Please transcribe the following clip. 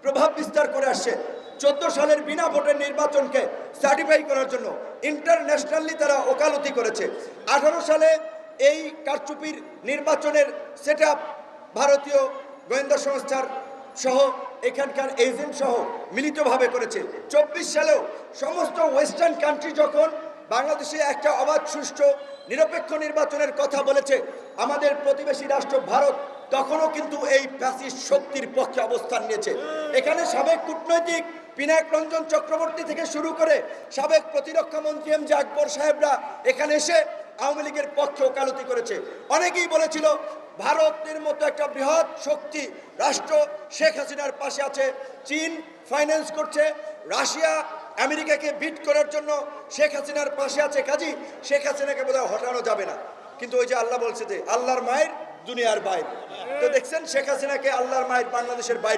প্রভাব বিস্তার করে আসছে। 14 সালের বিনা ভোটের নির্বাচনকে সার্টিফাই করার জন্য ইন্টারন্যাশনালি তারা ওকালতি করেছে। 18 সালে এই কারচুপির নির্বাচনের সেটআপ ভারতীয় গোয়েন্দা সংস্থার সহ এখানকার এজেন্ট সহ মিলিতভাবে করেছে। 24 সালেও সমস্ত ওয়েস্টার্ন কান্ট্রি যখন বাংলাদেশে একটা অবাধ সুষ্ঠু নিরপেক্ষ নির্বাচনের কথা বলেছে, আমাদের প্রতিবেশী রাষ্ট্র ভারত তখনও কিন্তু এই ফ্যাসিস্ট শক্তির পক্ষে অবস্থান নিয়েছে। এখানে সাবেক কূটনৈতিক পিনাক রঞ্জন চক্রবর্তী থেকে শুরু করে সাবেক প্রতিরক্ষা মন্ত্রী এম জে আকবর সাহেবরা এখানে এসে আওয়ামী লীগের পক্ষে ওকালতি করেছে। অনেকেই বলেছিল ভারতের মতো একটা বৃহৎ শক্তি রাষ্ট্র শেখ হাসিনার পাশে আছে, চীন ফাইন্যান্স করছে, রাশিয়া আমেরিকাকে বিট করার জন্য শেখ হাসিনার পাশে আছে, কাজী শেখ হাসিনাকে বোধহয় হটানো যাবে না। কিন্তু ওই যে আল্লাহ বলছে যে আল্লাহর মায়ের দুনিয়ার বাইর, তো দেখছেন শেখ হাসিনাকে আল্লাহর মায়ের বাংলাদেশের বাইরে